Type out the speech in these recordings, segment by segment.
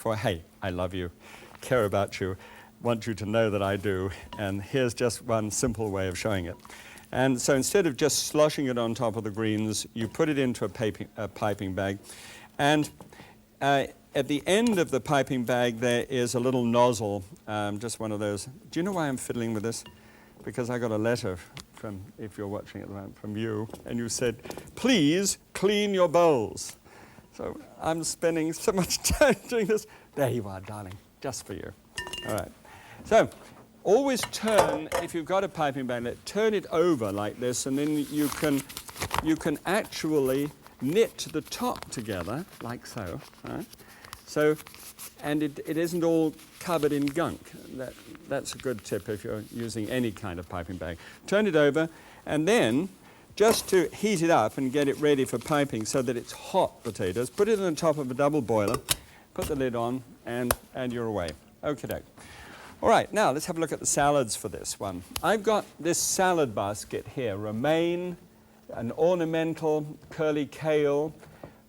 for, hey, I love you, care about you, want you to know that I do, and here's just one simple way of showing it. And so instead of just sloshing it on top of the greens, you put it into a piping bag, and at the end of the piping bag there is a little nozzle, just one of those. Do you know why I'm fiddling with this? Because I got a letter from, if you're watching at the moment, from you, and you said, please clean your bowls. So I'm spending so much time doing this. There you are, darling, just for you. All right. So always turn, if you've got a piping bag, turn it over like this, and then you can actually knit the top together, like so. Right? So, and it isn't all covered in gunk. That's a good tip if you're using any kind of piping bag. Turn it over, and then just to heat it up and get it ready for piping so that it's hot potatoes, put it on top of a double boiler, put the lid on, and you're away. Okie-doke. All right, now let's have a look at the salads for this one. I've got this salad basket here, romaine, an ornamental curly kale.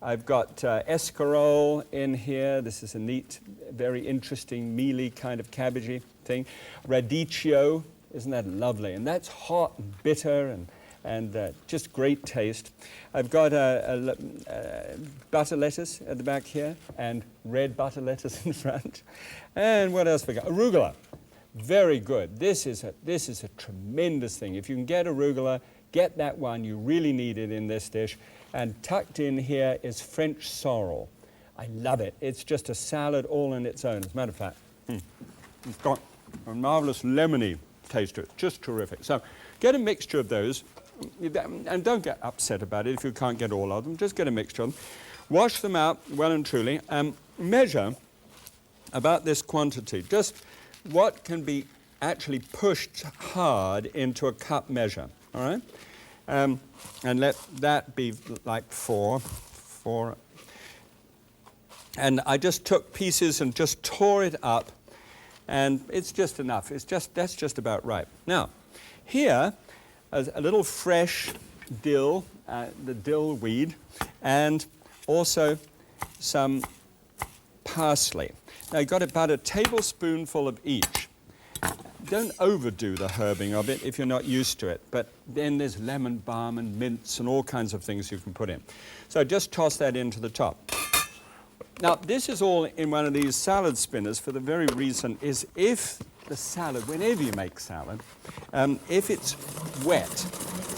I've got escarole in here. This is a neat, very interesting, mealy kind of cabbagey thing. Radicchio, isn't that lovely? And that's hot and bitter and just great taste. I've got butter lettuce at the back here and red butter lettuce in front. And what else we got? Arugula. Very good. This is a tremendous thing. If you can get arugula, get that one. You really need it in this dish. And tucked in here is French sorrel. I love it. It's just a salad all on its own. As a matter of fact, it's got a marvelous lemony taste to it. Just terrific. So get a mixture of those. And don't get upset about it if you can't get all of them. Just get a mixture of them. Wash them out well and truly. Measure about this quantity. Just what can be actually pushed hard into a cup measure. All right? And let that be like four. And I just took pieces and just tore it up. And it's just enough. That's just about right. Now, here, a little fresh dill, the dill weed, and also some parsley. Now you've got about a tablespoonful of each. Don't overdo the herbing of it if you're not used to it, but then there's lemon balm and mints and all kinds of things you can put in. So just toss that into the top. Now this is all in one of these salad spinners for the very reason is if the salad, whenever you make salad, if it's wet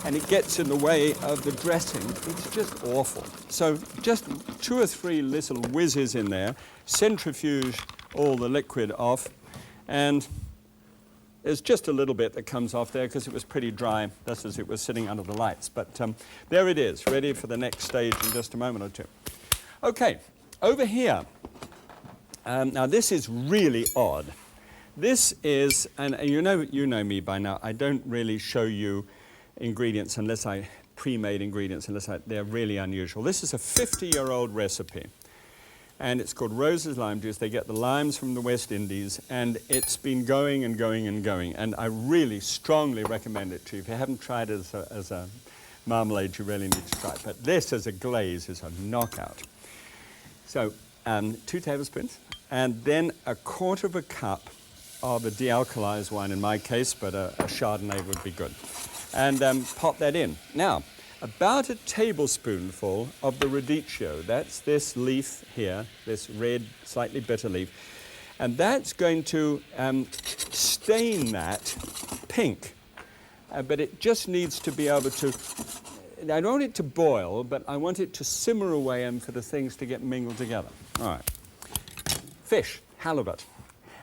and it gets in the way of the dressing, it's just awful. So just 2 or 3 little whizzes in there, centrifuge all the liquid off, and there's just a little bit that comes off there because it was pretty dry, just as it was sitting under the lights. But there it is, ready for the next stage in just a moment or two. Okay, over here, now this is really odd. This is, and you know me by now, I don't really show you ingredients unless pre-made ingredients, unless they're really unusual. This is a 50-year-old recipe, and it's called Rose's Lime Juice. They get the limes from the West Indies, and it's been going and going and going, and I really strongly recommend it to you. If you haven't tried it as a marmalade, you really need to try it. But this as a glaze is a knockout. So 2 tablespoons, and then 1/4 cup of a de-alkalized wine in my case, but a Chardonnay would be good. And pop that in. Now, about a tablespoonful of the radicchio. That's this leaf here, this red, slightly bitter leaf. And that's going to stain that pink. But it just needs to be able to, I don't want it to boil, but I want it to simmer away and for the things to get mingled together. All right. Fish, halibut.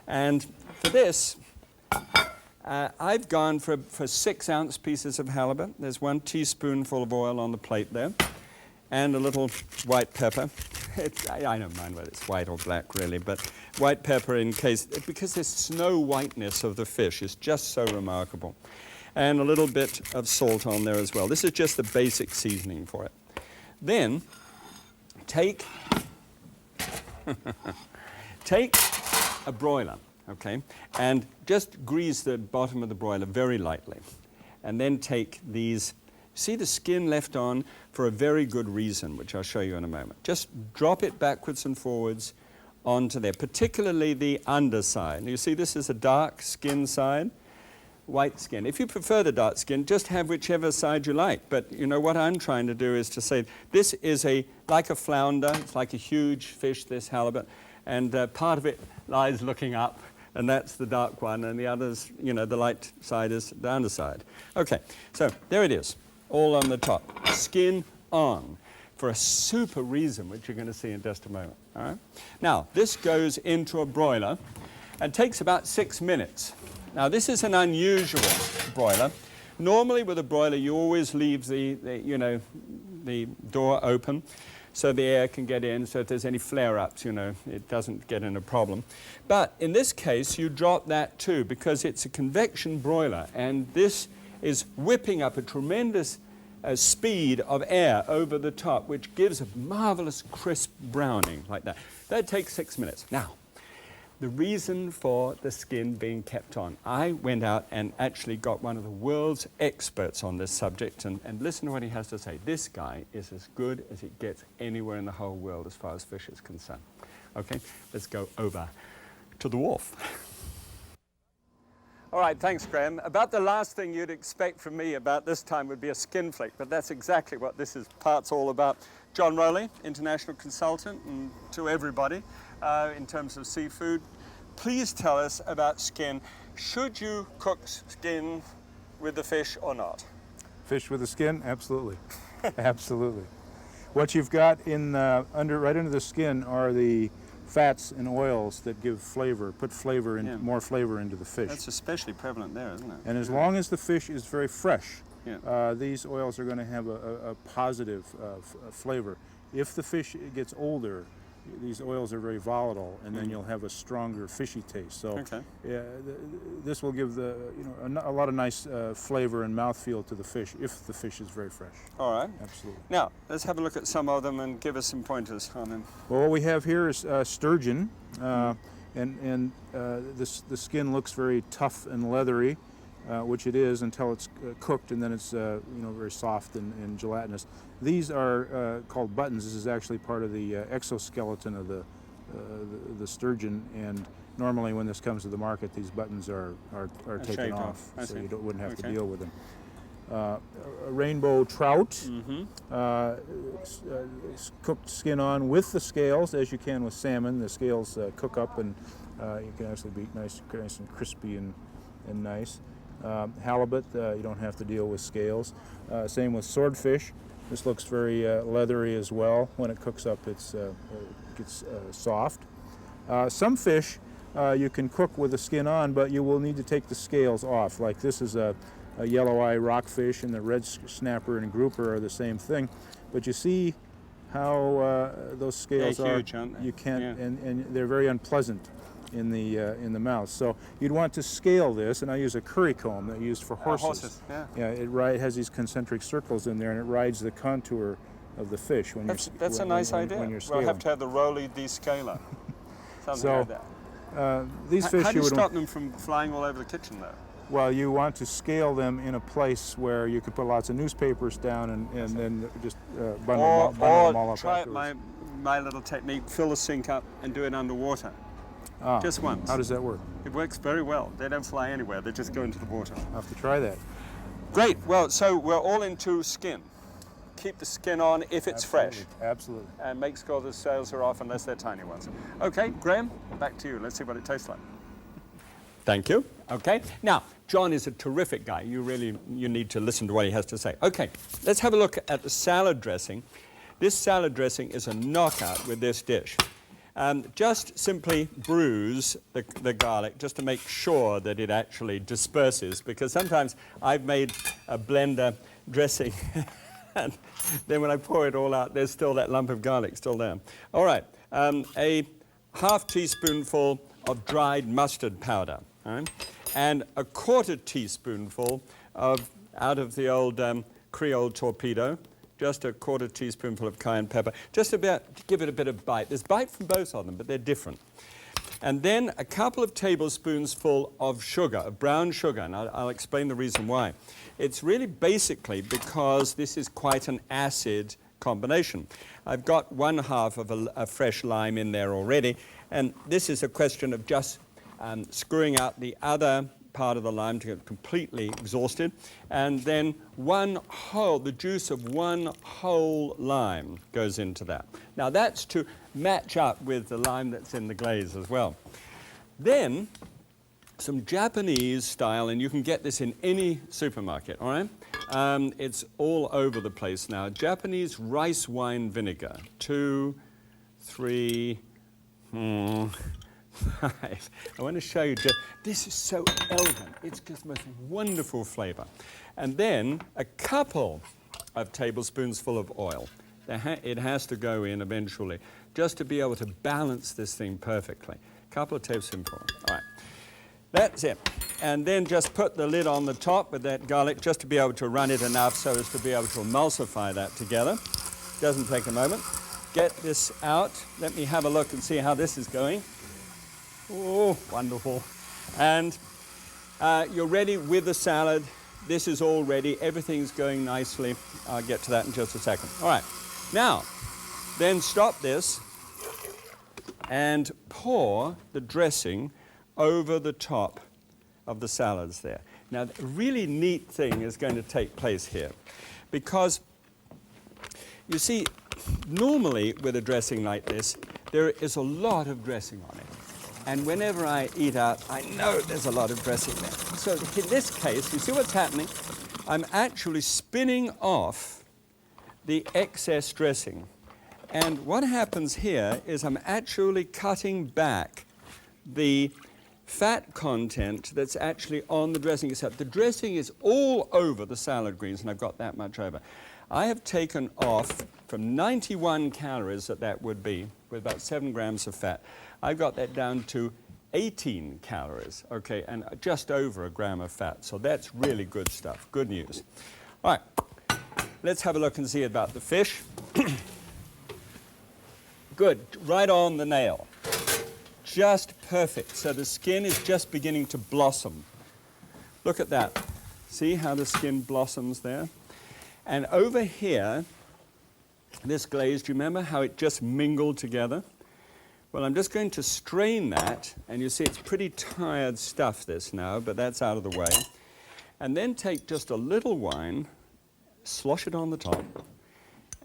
And for this, I've gone for 6-ounce pieces of halibut. There's 1 teaspoonful of oil on the plate there, and a little white pepper. I don't mind whether it's white or black, really, but white pepper in case, because the snow whiteness of the fish is just so remarkable. And a little bit of salt on there as well. This is just the basic seasoning for it. Then, take a broiler. Okay, and just grease the bottom of the broiler very lightly. And then take these, see the skin left on for a very good reason, which I'll show you in a moment. Just drop it backwards and forwards onto there, particularly the underside. You see this is a dark skin side, white skin. If you prefer the dark skin, just have whichever side you like. But you know what I'm trying to do is to say this is like a flounder. It's like a huge fish, this halibut, and part of it lies looking up, and that's the dark one, and the others, you know, the light side is the underside. Okay, so there it is, all on the top. Skin on, for a super reason, which you're going to see in just a moment. All right? Now, this goes into a broiler and takes about 6 minutes. Now, this is an unusual broiler. Normally, with a broiler, you always leave the door open so the air can get in, so if there's any flare-ups, you know, it doesn't get in a problem. But in this case, you drop that too, because it's a convection broiler, and this is whipping up a tremendous speed of air over the top, which gives a marvelous crisp browning like that. That takes 6 minutes. Now, the reason for the skin being kept on. I went out and actually got one of the world's experts on this subject, and listen to what he has to say. This guy is as good as it gets anywhere in the whole world as far as fish is concerned. Okay, let's go over to the wharf. All right, thanks, Graham. About the last thing you'd expect from me about this time would be a skin flick, but that's exactly what this part's all about. John Rowley, international consultant, and to everybody in terms of seafood. Please tell us about skin. Should you cook skin with the fish or not? Fish with the skin? Absolutely. Absolutely. What you've got in right under the skin are the fats and oils that give flavor, put flavor in, more flavor into the fish. That's especially prevalent there, isn't it? And as long as the fish is very fresh, yeah. These oils are going to have a positive flavor. If the fish gets older, these oils are very volatile, and then you'll have a stronger fishy taste. So this will give a lot of nice flavor and mouthfeel to the fish if the fish is very fresh. All right. Absolutely. Now, let's have a look at some of them and give us some pointers on them. Well, what we have here is sturgeon, and the skin looks very tough and leathery, which it is until it's cooked, and then it's very soft and gelatinous. These are called buttons. This is actually part of the exoskeleton of the sturgeon, and normally when this comes to the market, these buttons are taken off, so you wouldn't have to deal with them. A rainbow trout, cooked skin on with the scales, as you can with salmon. The scales cook up, and you can actually be nice and crispy and nice. Halibut, you don't have to deal with scales. Same with swordfish. This looks very leathery as well. When it cooks up, it gets soft. Some fish you can cook with the skin on, but you will need to take the scales off. Like this is a yellow eye rockfish, and the red snapper and grouper are the same thing. But you see how those scales are huge, aren't they? You can't, and they're very unpleasant in the mouth. So you'd want to scale this, and I use a curry comb that I used for horses. It has these concentric circles in there, and it rides the contour of the fish when that's a nice idea. When you're we'll have to have the Rowley descaler. Something like that. These fish how do you stop them from flying all over the kitchen, though? Well, you want to scale them in a place where you could put lots of newspapers down and then just bundle them all up. Try my little technique, fill the sink up and do it underwater. Just once. How does that work? It works very well. They don't fly anywhere. They just go into the water. I'll have to try that. Great. Well, so we're all into skin. Keep the skin on if it's fresh. Absolutely. And make sure the scales are off unless they're tiny ones. Okay, Graham, back to you. Let's see what it tastes like. Thank you. Okay. Now, John is a terrific guy. You need to listen to what he has to say. Okay, let's have a look at the salad dressing. This salad dressing is a knockout with this dish. Just simply bruise the garlic just to make sure that it actually disperses, because sometimes I've made a blender dressing and then when I pour it all out, there's still that lump of garlic still there. All right, a half teaspoonful of dried mustard powder, right? And a quarter teaspoonful out of the old Creole torpedo, just a quarter teaspoonful of cayenne pepper, just about to give it a bit of bite. There's bite from both of them, but they're different. And then a couple of tablespoons full of sugar, of brown sugar, and I'll explain the reason why. It's really basically because this is quite an acid combination. I've got 1/2 of a fresh lime in there already, And this is a question of just screwing out the other part of the lime to get completely exhausted. And then the juice of one whole lime goes into that. Now that's to match up with the lime that's in the glaze as well. Then some Japanese style, and you can get this in any supermarket, all right? It's all over the place now. Japanese rice wine vinegar. 2, 3, 5. I want to show you just, this is so elegant. It's just the most wonderful flavor. And then a couple of tablespoons full of oil. It has to go in eventually, just to be able to balance this thing perfectly. A couple of tablespoons full. All right. That's it. And then just put the lid on the top with that garlic just to be able to run it enough so as to be able to emulsify that together. Doesn't take a moment. Get this out. Let me have a look and see how this is going. Oh, wonderful. And you're ready with the salad. This is all ready. Everything's going nicely. I'll get to that in just a second. All right. Now, then stop this and pour the dressing over the top of the salads there. Now, a really neat thing is going to take place here, because you see, normally with a dressing like this, there is a lot of dressing on it. And whenever I eat out, I know there's a lot of dressing there. So in this case, you see what's happening? I'm actually spinning off the excess dressing. And what happens here is I'm actually cutting back the fat content that's actually on the dressing itself. The dressing is all over the salad greens, and I've got that much over. I have taken off from 91 calories that would be, with about 7 grams of fat. I've got that down to 18 calories, okay, and just over a gram of fat. So that's really good stuff, good news. All right, let's have a look and see about the fish. Good, right on the nail. Just perfect. So the skin is just beginning to blossom. Look at that. See how the skin blossoms there? And over here, this glaze, do you remember how it just mingled together? Well, I'm just going to strain that, and you see it's pretty tired stuff, this now, but that's out of the way. And then take just a little wine, slosh it on the top,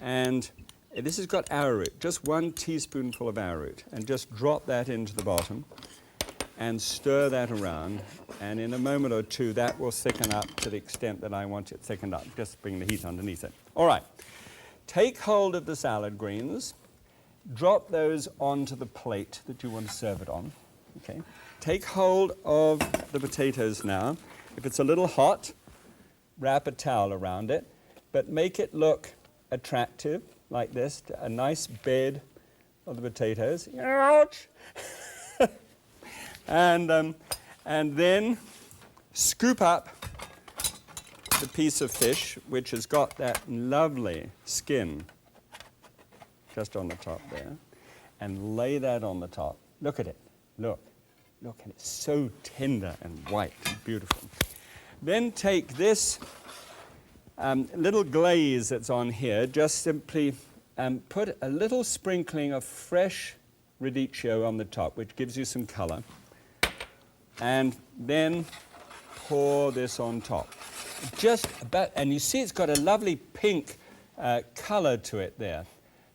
and this has got arrowroot, just 1 teaspoonful of arrowroot, and just drop that into the bottom and stir that around, and in a moment or two that will thicken up to the extent that I want it thickened up. Just bring the heat underneath it. All right, take hold of the salad greens, drop those onto the plate that you want to serve it on. Okay. Take hold of the potatoes now. If it's a little hot, wrap a towel around it, but make it look attractive, like this, a nice bed of the potatoes. Ouch! And then scoop up the piece of fish, which has got that lovely skin just on the top there, and lay that on the top. Look at it. Look at it. So tender and white and beautiful. Then take this little glaze that's on here, just simply put a little sprinkling of fresh radicchio on the top, which gives you some color, and then pour this on top. Just about, and you see it's got a lovely pink color to it there.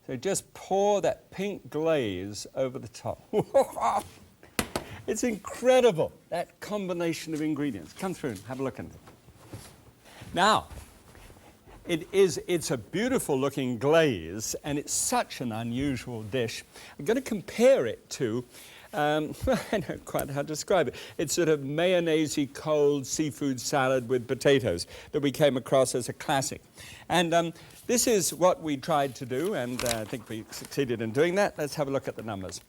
So just pour that pink glaze over the top. It's incredible, that combination of ingredients. Come through and have a look at it. Now, it's a beautiful looking glaze, and it's such an unusual dish. I'm going to compare it to, I don't know quite how to describe it. It's sort of mayonnaise-y cold seafood salad with potatoes that we came across as a classic. And this is what we tried to do, and I think we succeeded in doing that. Let's have a look at the numbers.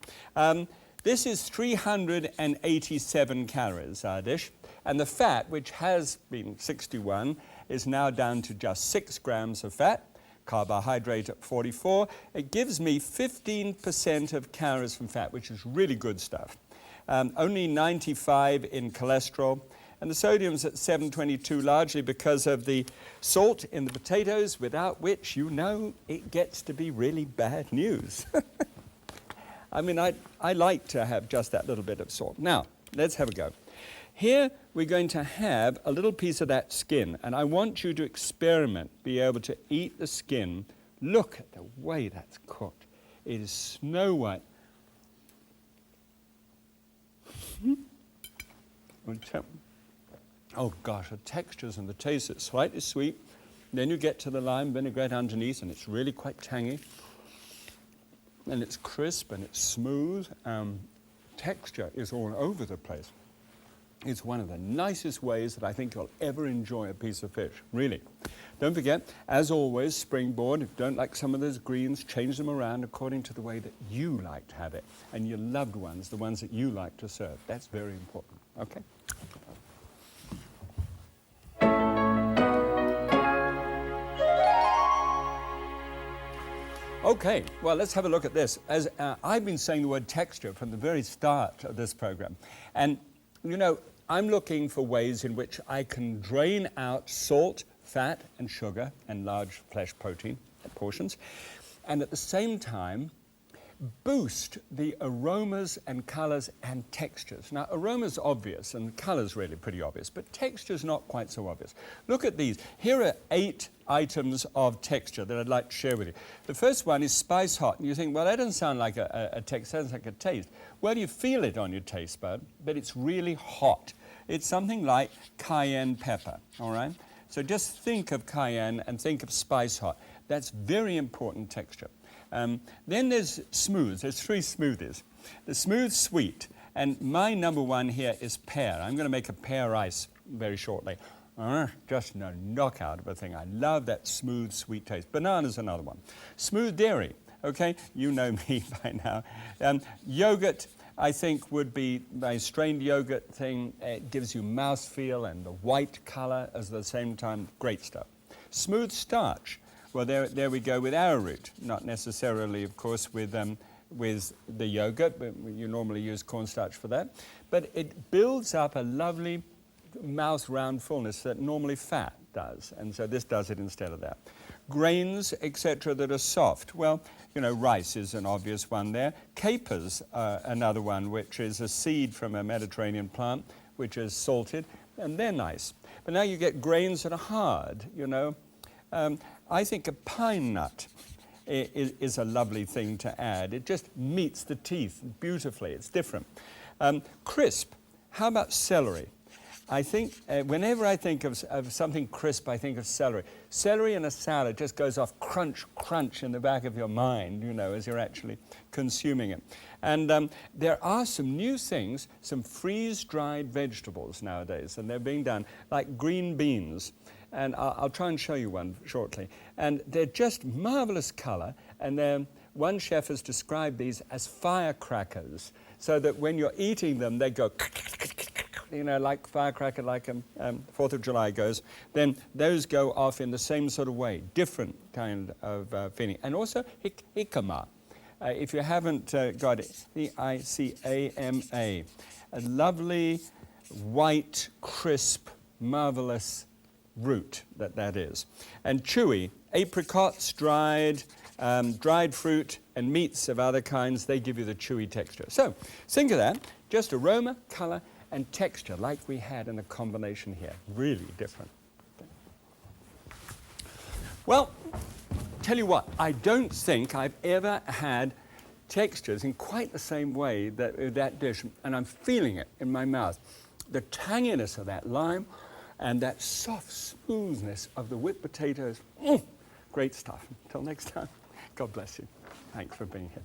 This is 387 calories, our dish, and the fat, which has been 61, is now down to just 6 grams of fat, carbohydrate at 44. It gives me 15% of calories from fat, which is really good stuff. Only 95 in cholesterol, and the sodium's at 722, largely because of the salt in the potatoes, without which, you know, it gets to be really bad news. I mean, I like to have just that little bit of salt. Now, let's have a go. Here, we're going to have a little piece of that skin, and I want you to experiment, be able to eat the skin. Look at the way that's cooked. It is snow white. Oh gosh, the textures and the taste, it's slightly sweet. Then you get to the lime vinaigrette underneath, and it's really quite tangy. And it's crisp and it's smooth. Texture is all over the place. It's one of the nicest ways that I think you'll ever enjoy a piece of fish, really. Don't forget, as always, springboard, if you don't like some of those greens, change them around according to the way that you like to have it, and your loved ones, the ones that you like to serve. That's very important, okay? Okay, well, let's have a look at this. As I've been saying the word texture from the very start of this program, and you know, I'm looking for ways in which I can drain out salt, fat, and sugar, and large flesh protein portions, and at the same time, boost the aromas and colors and textures. Now, aroma's obvious, and color's really pretty obvious, but texture's not quite so obvious. Look at these. Here are 8 items of texture that I'd like to share with you. The first one is spice hot, and you think, well, that doesn't sound like a texture, sounds like a taste. Well, you feel it on your taste bud, but it's really hot. It's something like cayenne pepper, all right? So just think of cayenne and think of spice hot. That's very important texture. Then there's smooth. There's 3 smoothies. The smooth sweet, and my number one here is pear. I'm going to make a pear ice very shortly. Just a knockout of a thing. I love that smooth, sweet taste. Banana's another one. Smooth dairy, okay? You know me by now. Yogurt, I think, would be my strained yogurt thing. It gives you mouthfeel and the white color at the same time. Great stuff. Smooth starch. Well, there we go with arrowroot. Not necessarily, of course, with the yogurt, but you normally use cornstarch for that. But it builds up a lovely mouth round fullness that normally fat does, and so this does it instead of that. Grains, etc., that are soft. Well, you know, rice is an obvious one there. Capers, another one, which is a seed from a Mediterranean plant, which is salted, and they're nice. But now you get grains that are hard, you know. I think a pine nut is a lovely thing to add. It just meets the teeth beautifully. It's different. Crisp. How about celery? I think whenever I think of something crisp, I think of celery. Celery in a salad just goes off crunch, crunch in the back of your mind, you know, as you're actually consuming it. And there are some new things, some freeze-dried vegetables nowadays, and they're being done, like green beans. And I'll try and show you one shortly. And they're just marvelous color, and one chef has described these as firecrackers, so that when you're eating them, they go, you know, like firecracker, like 4th of July goes. Then those go off in the same sort of way, different kind of feeling. And also jicama. If you haven't got it, Icama, a lovely, white, crisp, marvelous root that is. And chewy, apricots, dried fruit, and meats of other kinds, they give you the chewy texture. So think of that, just aroma, color, and texture, like we had in the combination here. Really different. Well, tell you what, I don't think I've ever had textures in quite the same way that dish, and I'm feeling it in my mouth. The tanginess of that lime, and that soft smoothness of the whipped potatoes. Great stuff. Until next time, God bless you. Thanks for being here.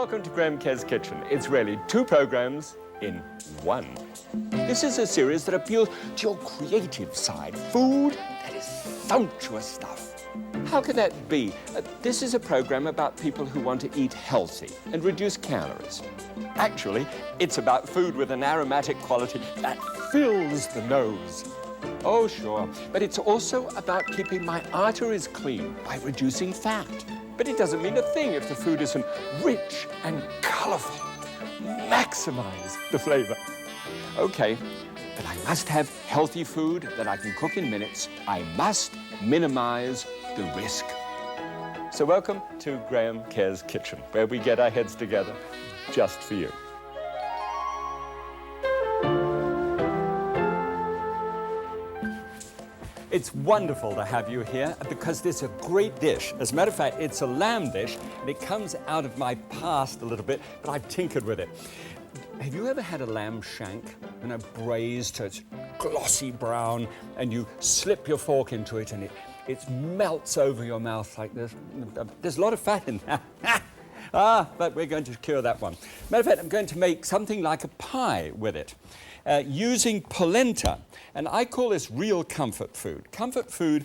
Welcome to Graham Kerr's Kitchen. It's really 2 programs in 1. This is a series that appeals to your creative side. Food that is sumptuous stuff. How can that be? This is a program about people who want to eat healthy and reduce calories. Actually, it's about food with an aromatic quality that fills the nose. Oh, sure, but it's also about keeping my arteries clean by reducing fat. But it doesn't mean a thing if the food isn't rich and colorful. Maximize the flavor. Okay, but I must have healthy food that I can cook in minutes. I must minimize the risk. So welcome to Graham Kerr's Kitchen, where we get our heads together just for you. It's wonderful to have you here because this is a great dish. As a matter of fact, it's a lamb dish, and it comes out of my past a little bit, but I've tinkered with it. Have you ever had a lamb shank, braised so it's glossy brown, and you slip your fork into it and it melts over your mouth like this? There's a lot of fat in that. But we're going to cure that one. Matter of fact, I'm going to make something like a pie with it. Using polenta, and I call this real comfort food. Comfort food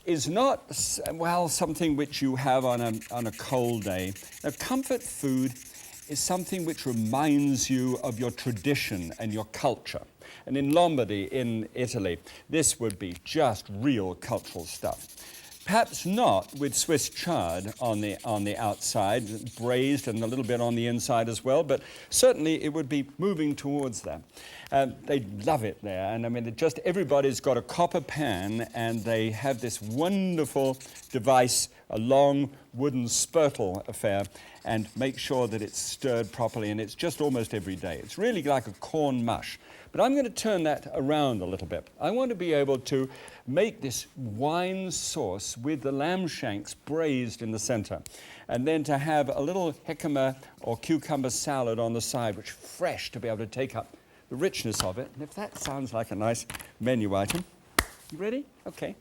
is not, well, something which you have on a cold day. Now, comfort food is something which reminds you of your tradition and your culture. And in Lombardy, in Italy, this would be just real cultural stuff. Perhaps not with Swiss chard on the outside, braised and a little bit on the inside as well, but certainly it would be moving towards that. They love it there, and I mean, everybody's got a copper pan, and they have this wonderful device, a long wooden spurtle affair, and make sure that it's stirred properly, and it's just almost every day. It's really like a corn mush. But I'm going to turn that around a little bit. I want to be able to make this wine sauce with the lamb shanks braised in the center, and then to have a little jicama or cucumber salad on the side, which is fresh, to be able to take up the richness of it. And if that sounds like a nice menu item, you ready? Okay.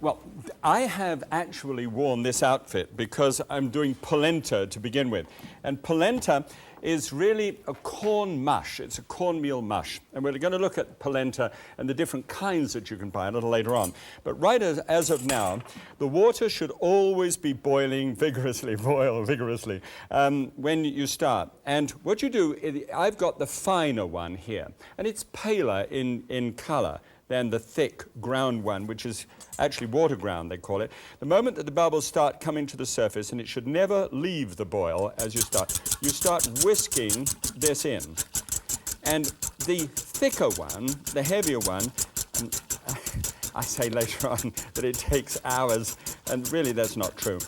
Well, I have actually worn this outfit because I'm doing polenta to begin with. And polenta is really a corn mush. It's a cornmeal mush. And we're going to look at polenta and the different kinds that you can buy a little later on. But right as of now, the water should always be boiling vigorously, boil vigorously, when you start. And what you do, I've got the finer one here, and it's paler in color than the thick ground one, which is actually water ground, they call it. The moment that the bubbles start coming to the surface, and it should never leave the boil as you start whisking this in. And the thicker one, the heavier one, I say later on that it takes hours, and really that's not true.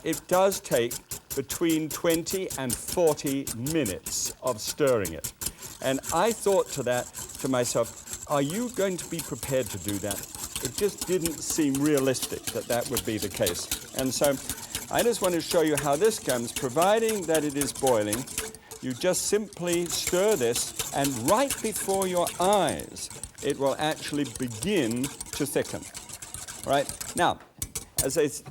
It does take between 20 and 40 minutes of stirring it. And I thought to myself, are you going to be prepared to do that? It just didn't seem realistic that would be the case. And so I just want to show you how this comes, providing that it is boiling. You just simply stir this, and right before your eyes, it will actually begin to thicken. Right? Now, as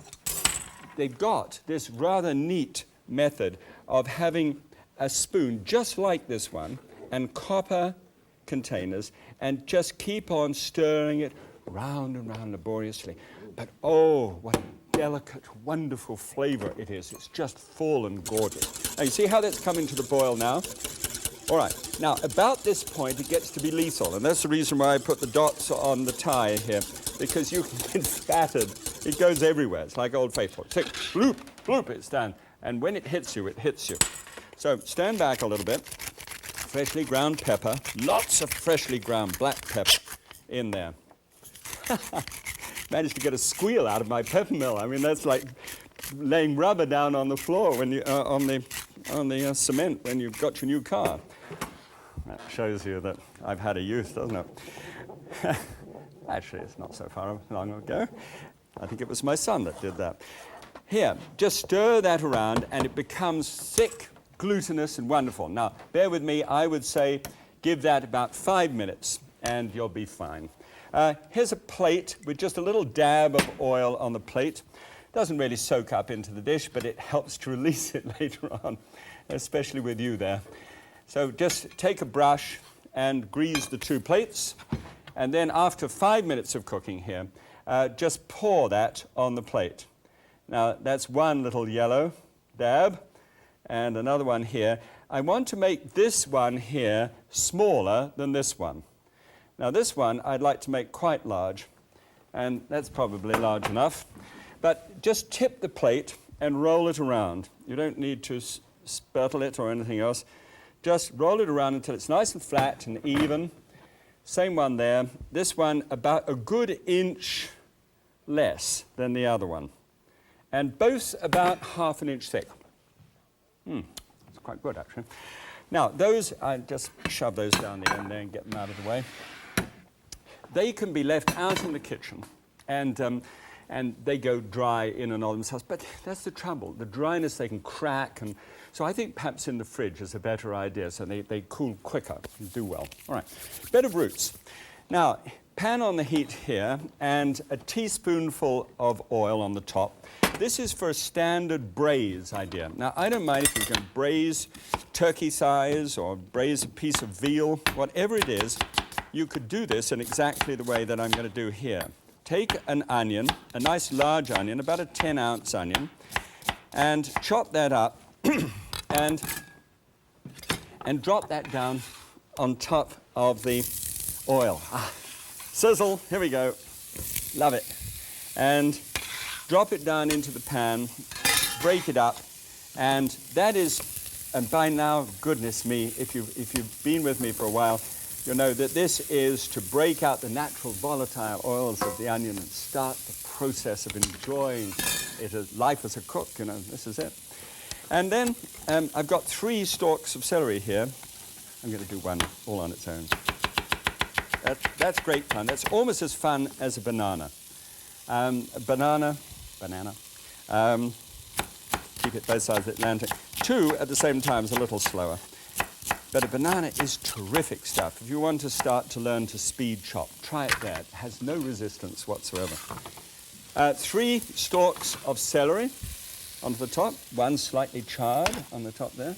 they've got this rather neat method of having a spoon just like this one, and copper containers, and just keep on stirring it round and round laboriously. But oh, what a delicate, wonderful flavor it is. It's just full and gorgeous. Now, you see how that's coming to the boil now? All right, now about this point it gets to be lethal, and that's the reason why I put the dots on the tie here, because you can get spattered. It goes everywhere. It's like Old Faithful. Tick, bloop, bloop, it's done. And when it hits you, it hits you. So stand back a little bit. Freshly ground pepper, lots of freshly ground black pepper in there. Managed to get a squeal out of my pepper mill. I mean, that's like laying rubber down on the floor when you on the cement when you've got your new car. That shows you that I've had a youth, doesn't it? Actually, it's not so far long ago. I think it was my son that did that. Here, just stir that around, and it becomes thick, glutinous, and wonderful. Now, bear with me. I would say give that about 5 minutes. and you'll be fine. Here's a plate with just a little dab of oil on the plate. Doesn't really soak up into the dish, but it helps to release it later on, especially with you there. So just take a brush and grease the two plates, and then after 5 minutes of cooking here, just pour that on the plate. Now that's one little yellow dab, and another one here. I want to make this one here smaller than this one. Now this one I'd like to make quite large, and that's probably large enough. But just tip the plate and roll it around. You don't need to spurtle it or anything else. Just roll it around until it's nice and flat and even. Same one there. This one about a good inch less than the other one. And both about half an inch thick. It's quite good, actually. Now, those, I just shove those down the end there and get them out of the way. They can be left out in the kitchen, and they go dry in and of themselves. But that's the trouble. The dryness, they can crack. And so I think perhaps in the fridge is a better idea, so they cool quicker and do well. All right, bed of roots. Now, pan on the heat here, and a teaspoonful of oil on the top. This is for a standard braise idea. Now, I don't mind if you can braise turkey thighs or braise a piece of veal, whatever it is, you could do this in exactly the way that I'm going to do here. Take an onion, a nice large onion, about a 10-ounce onion, and chop that up and drop that down on top of the oil. Sizzle, here we go. Love it. And drop it down into the pan, break it up, and that is, and by now, goodness me, if you've been with me for a while, you'll know that this is to break out the natural volatile oils of the onion and start the process of enjoying it as life as a cook, you know, this is it. And then I've got 3 stalks of celery here. I'm going to do one all on its own. That's great fun. That's almost as fun as a banana. Banana. Keep it both sides of the Atlantic. 2 at the same time is a little slower. But a banana is terrific stuff. If you want to start to learn to speed chop, try it there. It has no resistance whatsoever. 3 stalks of celery onto the top. 1 slightly charred on the top there.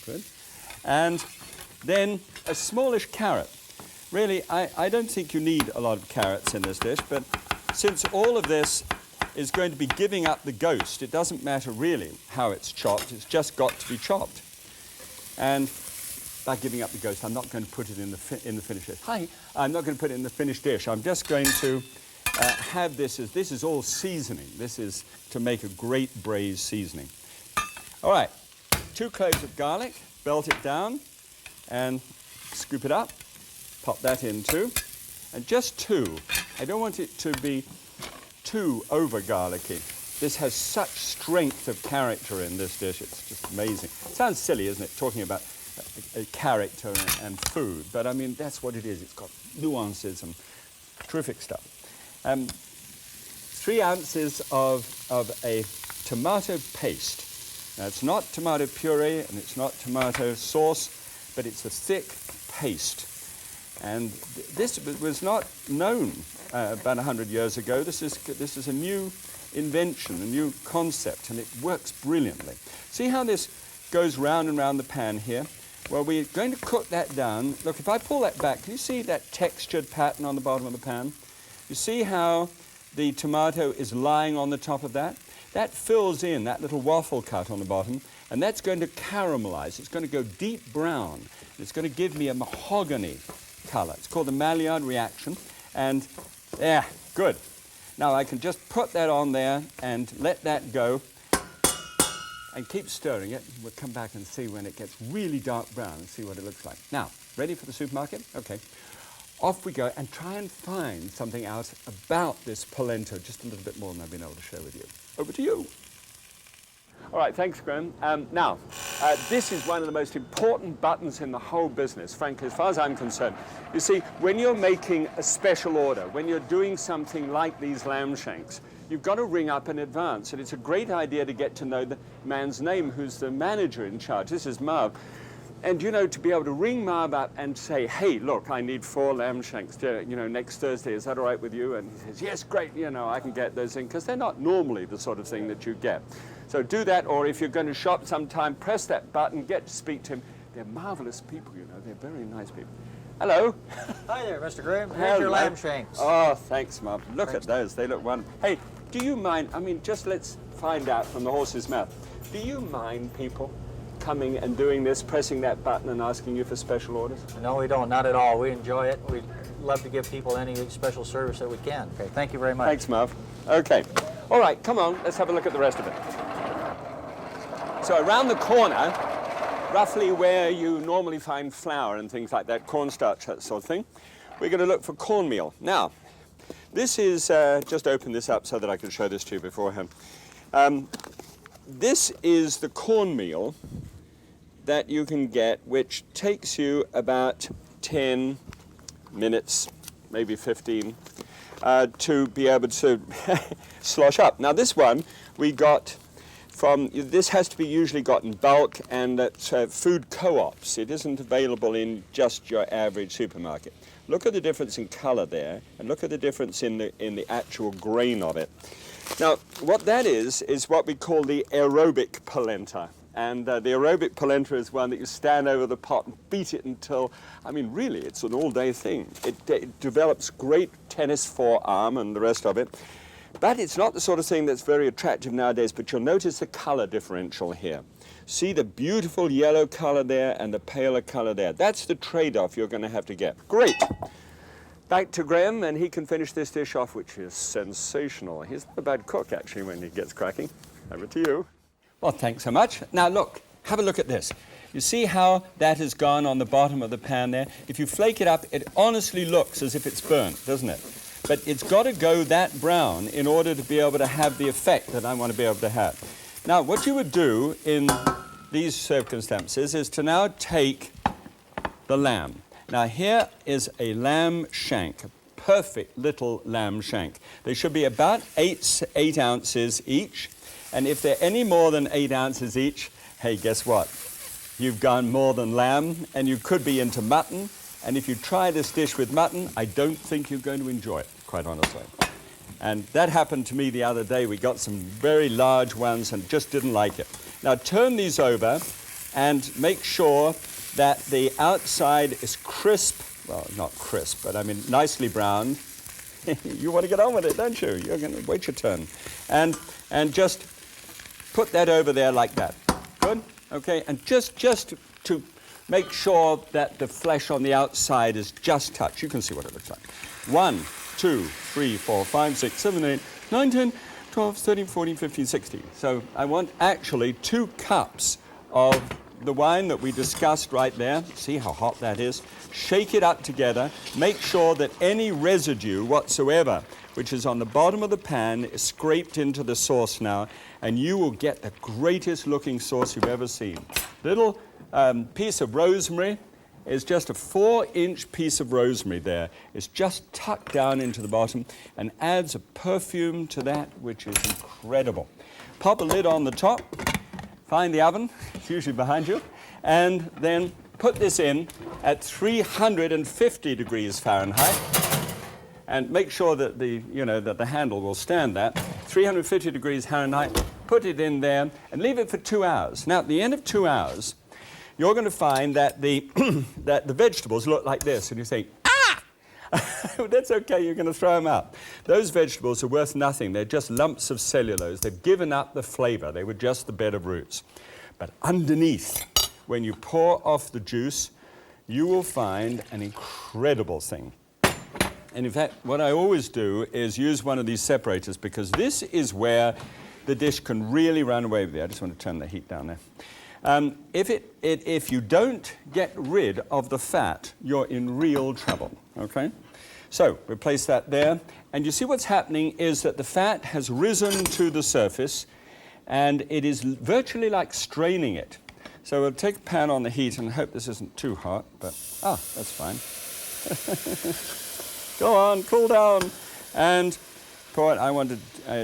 Good. And then a smallish carrot. Really, I don't think you need a lot of carrots in this dish, but since all of this is going to be giving up the ghost, it doesn't matter really how it's chopped. It's just got to be chopped. And by giving up the ghost, I'm not going to put it in the finished dish. I'm not going to put it in the finished dish. I'm just going to have this as, this is all seasoning. This is to make a great braised seasoning. All right, 2 cloves of garlic, belt it down, and scoop it up. Pop that in too. And just 2. I don't want it to be too over garlicky. This has such strength of character in this dish. It's just amazing. It sounds silly, isn't it, talking about a character and food, but I mean that's what it is. It's got nuances and terrific stuff. 3 ounces of a tomato paste. Now it's not tomato puree and it's not tomato sauce, but it's a thick paste. And this was not known about 100 years ago. This is a new invention, a new concept, and it works brilliantly. See how this goes round and round the pan here? Well, we're going to cook that down. Look, if I pull that back, can you see that textured pattern on the bottom of the pan? You see how the tomato is lying on the top of that? That fills in that little waffle cut on the bottom, and that's going to caramelize. It's going to go deep brown. It's going to give me a mahogany color. It's called the Maillard reaction, and yeah, good. Now I can just put that on there and let that go and keep stirring it. We'll come back and see when it gets really dark brown and see what it looks like. Now, ready for the supermarket? Okay. Off we go and try and find something out about this polenta, just a little bit more than I've been able to share with you. Over to you. All right, thanks, Graham. Now, this is one of the most important buttons in the whole business, frankly, as far as I'm concerned. You see, when you're making a special order, when you're doing something like these lamb shanks, you've got to ring up in advance, and it's a great idea to get to know the man's name who's the manager in charge. This is Marv. And, you know, to be able to ring Marv up and say, hey, look, I need 4 lamb shanks, you know, next Thursday. Is that all right with you? And he says, yes, great, you know, I can get those things, because they're not normally the sort of thing that you get. So do that, or if you're going to shop sometime, press that button, get to speak to him. They're marvelous people, you know, they're very nice people. Hello. Hi there, Mr. Graham. Here's your lamb shanks. Oh, thanks, Marv. Look at those, they look wonderful. Hey, do you mind, I mean, just let's find out from the horse's mouth. Do you mind people coming and doing this, pressing that button and asking you for special orders? No, we don't. Not at all. We enjoy it. We'd love to give people any special service that we can. Okay, thank you very much. Thanks, Marv. Okay. All right, come on, let's have a look at the rest of it. So around the corner, roughly where you normally find flour and things like that, cornstarch, that sort of thing, we're going to look for cornmeal. Now, this is, just open this up so that I can show this to you beforehand. This is the cornmeal that you can get, which takes you about 10 minutes, maybe 15, to be able to slosh up. Now this one we got from, this has to be usually got in bulk and at food co-ops. It isn't available in just your average supermarket. Look at the difference in color there, and look at the difference in the actual grain of it. Now, what that is what we call the aerobic polenta. And the aerobic polenta is one that you stand over the pot and beat it until, I mean, really, it's an all-day thing. It develops great tennis forearm and the rest of it. But it's not the sort of thing that's very attractive nowadays, but you'll notice the color differential here. See the beautiful yellow color there and the paler color there. That's the trade-off you're going to have to get. Great. Back to Graham, and he can finish this dish off, which is sensational. He's not a bad cook, actually, when he gets cracking. Over to you. Well, thanks so much. Now, look, have a look at this. You see how that has gone on the bottom of the pan there? If you flake it up, it honestly looks as if it's burnt, doesn't it? But it's got to go that brown in order to be able to have the effect that I want to be able to have. Now, what you would do in these circumstances is to now take the lamb. Now, here is a lamb shank, a perfect little lamb shank. They should be about 8 ounces each. And if they're any more than 8 ounces each, hey, guess what? You've gone more than lamb, and you could be into mutton. And if you try this dish with mutton, I don't think you're going to enjoy it, quite honestly. And that happened to me the other day. We got some very large ones and just didn't like it. Now turn these over and make sure that the outside is crisp. Well, not crisp, but I mean nicely browned. You want to get on with it, don't you? You're going to wait your turn. And just put that over there like that. Good? Okay, and just to make sure that the flesh on the outside is just touched. You can see what it looks like. 1, 2, 3, 4, 5, 6, 7, 8, 9, 10, 12, 13, 14, 15, 16. So I want actually 2 cups of the wine that we discussed right there. See how hot that is? Shake it up together. Make sure that any residue whatsoever which is on the bottom of the pan is scraped into the sauce now, and you will get the greatest looking sauce you've ever seen. Little piece of rosemary is just a 4-inch piece of rosemary there. It's just tucked down into the bottom and adds a perfume to that which is incredible. Pop a lid on the top, find the oven, it's usually behind you, and then put this in at 350 degrees Fahrenheit. And make sure that the handle will stand that. 350 degrees Fahrenheit, put it in there and leave it for 2 hours. Now, at the end of 2 hours, you're going to find that the vegetables look like this, and you think, ah! That's okay, you're going to throw them out. Those vegetables are worth nothing. They're just lumps of cellulose. They've given up the flavor. They were just the bed of roots. But underneath, when you pour off the juice, you will find an incredible thing. And in fact, what I always do is use one of these separators, because this is where the dish can really run away with you. I just want to turn the heat down there. If you don't get rid of the fat, you're in real trouble, okay? So replace that there. And you see what's happening is that the fat has risen to the surface, and it is virtually like straining it. So we'll take a pan on the heat and hope this isn't too hot, but, that's fine. Go on, cool down, and pour it. I wanted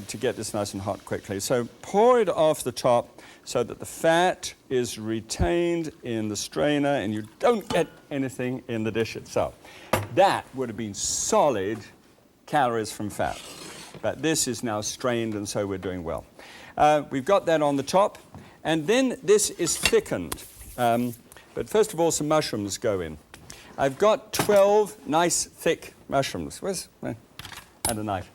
to get this nice and hot quickly. So pour it off the top so that the fat is retained in the strainer and you don't get anything in the dish itself. That would have been solid calories from fat. But this is now strained, and so we're doing well. We've got that on the top, and then this is thickened. But first of all, some mushrooms go in. I've got 12 nice thick mushrooms. And a knife.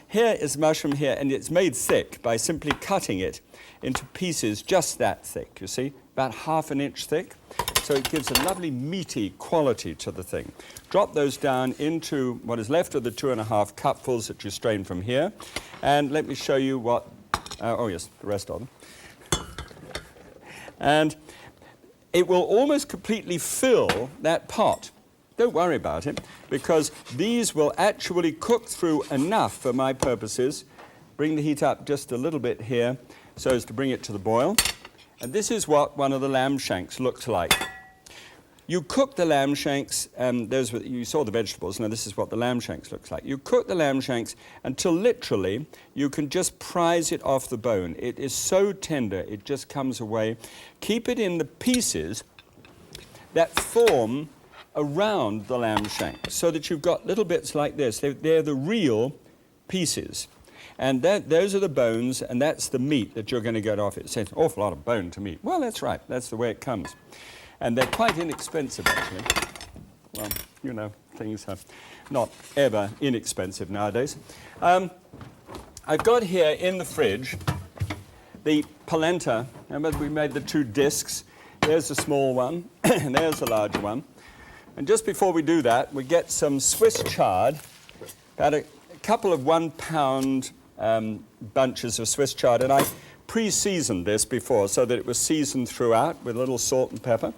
Here is mushroom here, and it's made thick by simply cutting it into pieces just that thick, you see, about ½ an inch thick. So it gives a lovely meaty quality to the thing. Drop those down into what is left of the 2½ cupfuls that you strain from here. And let me show you what, oh yes, the rest of them. And it will almost completely fill that pot. Don't worry about it, because these will actually cook through enough for my purposes. Bring the heat up just a little bit here so as to bring it to the boil. And this is what one of the lamb shanks looked like. You cook the lamb shanks, you saw the vegetables, now this is what the lamb shanks looks like. You cook the lamb shanks until literally you can just prise it off the bone. It is so tender, it just comes away. Keep it in the pieces that form around the lamb shank, so that you've got little bits like this. They're the real pieces. And those are the bones, and that's the meat that you're going to get off it. It says an awful lot of bone to meat. Well, that's right. That's the way it comes. And they're quite inexpensive, actually. Well, you know, things are not ever inexpensive nowadays. I've got here in the fridge the polenta. Remember, we made the 2 discs. There's a small one, and there's a larger one. And just before we do that, we get some Swiss chard, about a couple of 1 pound bunches of Swiss chard. And I pre-seasoned this before so that it was seasoned throughout with a little salt and pepper.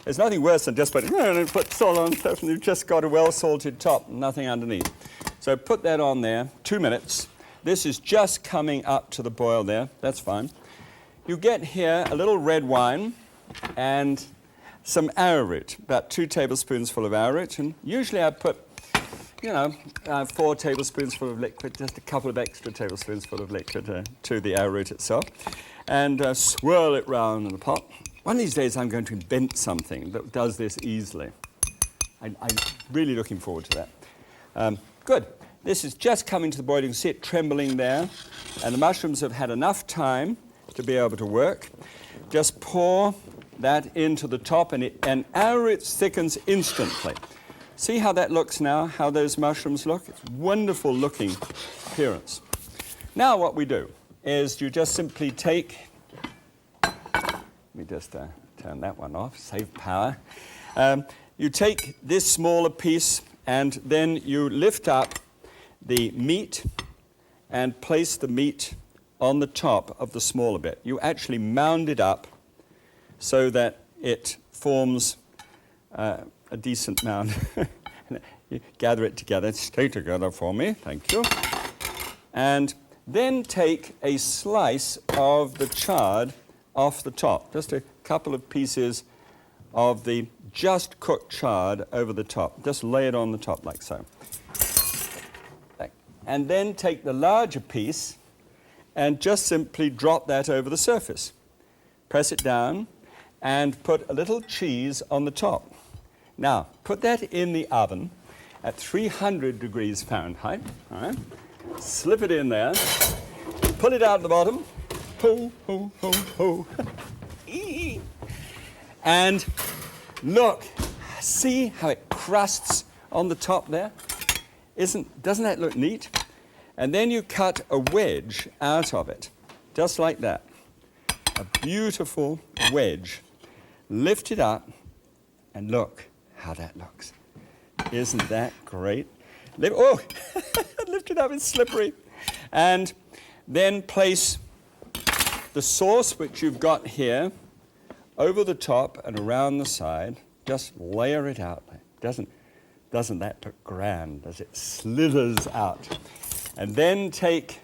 There's nothing worse than just put salt on stuff and you've just got a well-salted top, nothing underneath. So put that on there, 2 minutes. This is just coming up to the boil there. That's fine. You get here a little red wine and some arrowroot, about 2 tablespoons full of arrowroot. And usually I put, 4 tablespoons full of liquid, just a couple of extra tablespoons full of liquid to the arrowroot itself. And swirl it round in the pot. One of these days I'm going to invent something that does this easily. I'm really looking forward to that. Good. This is just coming to the boil. You can see it trembling there. And the mushrooms have had enough time to be able to work. Just pour that into the top, and arrowroot thickens instantly. See how that looks now, how those mushrooms look? It's wonderful looking appearance. Now what we do is you just simply take, let me just turn that one off, save power. You take this smaller piece and then you lift up the meat and place the meat on the top of the smaller bit. You actually mound it up so that it forms a decent mound. You gather it together, stay together for me, thank you. And then take a slice of the chard off the top, just a couple of pieces of the just cooked chard over the top. Just lay it on the top like so. And then take the larger piece and just simply drop that over the surface. Press it down and put a little cheese on the top. Now, put that in the oven at 300 degrees Fahrenheit. All right. Slip it in there. Pull it out the bottom. Ho, ho, ho, ho. And look, see how it crusts on the top there? Doesn't that look neat? And then you cut a wedge out of it, just like that. A beautiful wedge. Lift it up, and look how that looks. Isn't that great? Lift it up, it's slippery. And then place the sauce which you've got here over the top and around the side. Just layer it out. Doesn't that look grand as it slithers out? And then take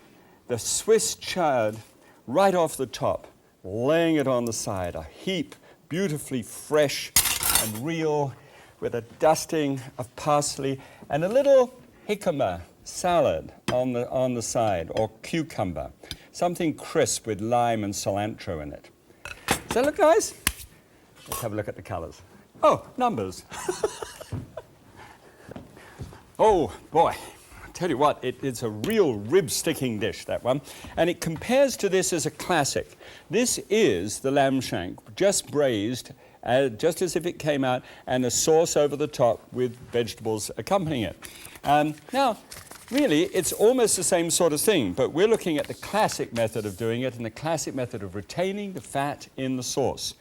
the Swiss chard right off the top, laying it on the side, a heap, beautifully fresh and real, with a dusting of parsley and a little jicama salad on the side, or cucumber. something crisp with lime and cilantro in it. Does that look nice? Let's have a look at the colors. Oh, numbers. Oh, boy. I tell you what, it's a real rib-sticking dish, that one. And it compares to this as a classic. This is the lamb shank, just braised, just as if it came out, and a sauce over the top with vegetables accompanying it. Now, really, it's almost the same sort of thing, but we're looking at the classic method of doing it and the classic method of retaining the fat in the sauce.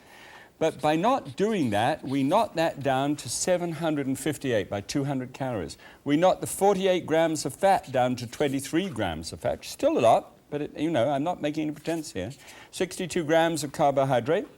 But by not doing that, we knock that down to 758 by 200 calories. We knock the 48 grams of fat down to 23 grams of fat. Still a lot, but I'm not making any pretense here. 62 grams of carbohydrate,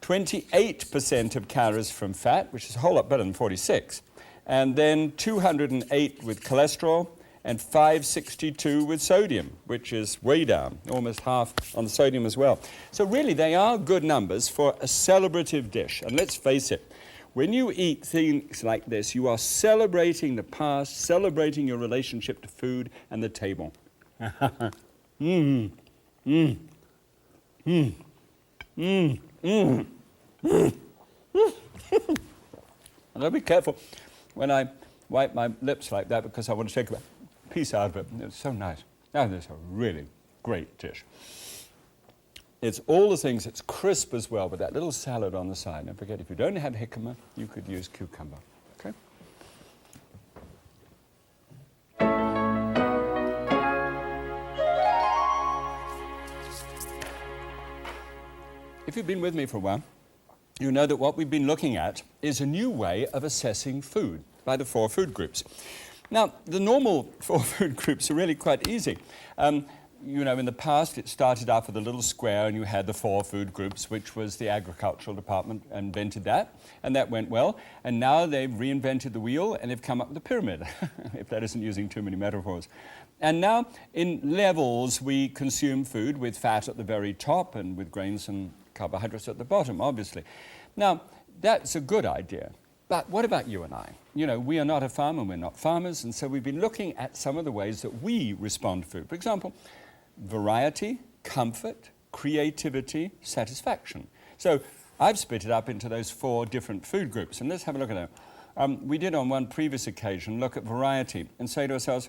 28% of calories from fat, which is a whole lot better than 46. And then 208 with cholesterol, and 562 with sodium, which is way down, almost half on the sodium as well. So really, they are good numbers for a celebrative dish. And let's face it, when you eat things like this, you are celebrating the past, celebrating your relationship to food and the table. And I'll be careful when I wipe my lips like that because I want to take a piece out of it. It's so nice. That is a really great dish. It's all the things. It's crisp as well with that little salad on the side. Don't forget, if you don't have jicama, you could use cucumber. Okay? If you've been with me for a while, you know that what we've been looking at is a new way of assessing food by the 4 food groups. Now, the normal 4 food groups are really quite easy. In the past, it started off with a little square, and you had the 4 food groups, which was the agricultural department invented that, and that went well. And now they've reinvented the wheel, and they've come up with a pyramid, if that isn't using too many metaphors. And now, in levels, we consume food with fat at the very top and with grains and carbohydrates at the bottom, obviously. Now, that's a good idea. But what about you and I? We are not a farmer, we're not farmers, and so we've been looking at some of the ways that we respond to food. For example, variety, comfort, creativity, satisfaction. So I've split it up into those 4 different food groups, and let's have a look at them. We did on one previous occasion look at variety and say to ourselves,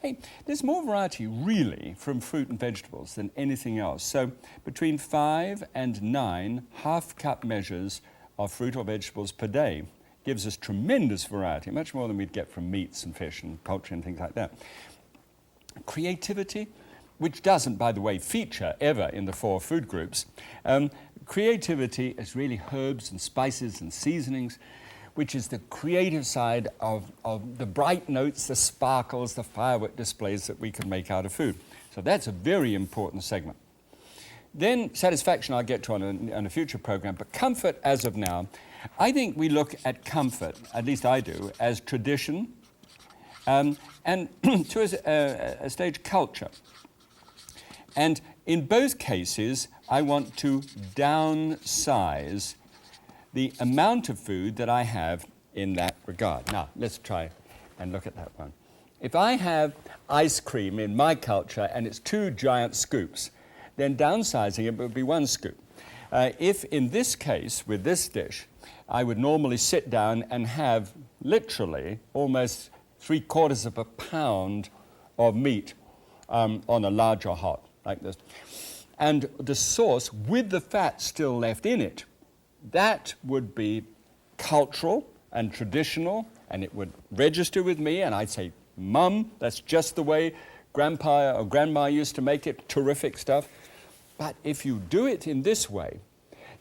hey, there's more variety really from fruit and vegetables than anything else. So between 5 and 9 half-cup measures of fruit or vegetables per day gives us tremendous variety, much more than we'd get from meats and fish and poultry and things like that. Creativity, which doesn't, by the way, feature ever in the 4 food groups. Creativity is really herbs and spices and seasonings, which is the creative side of the bright notes, the sparkles, the firework displays that we can make out of food. So that's a very important segment. Then satisfaction I'll get to on a future program, but comfort as of now, I think we look at comfort, at least I do, as tradition and to a stage culture. And in both cases, I want to downsize the amount of food that I have in that regard. Now, let's try and look at that one. If I have ice cream in my culture and it's 2 giant scoops, then downsizing it would be 1 scoop. If in this case, with this dish, I would normally sit down and have literally almost 3/4 of a pound of meat on a larger hot like this. And the sauce with the fat still left in it, that would be cultural and traditional, and it would register with me, and I'd say, Mum, that's just the way Grandpa or Grandma used to make it, terrific stuff. But if you do it in this way,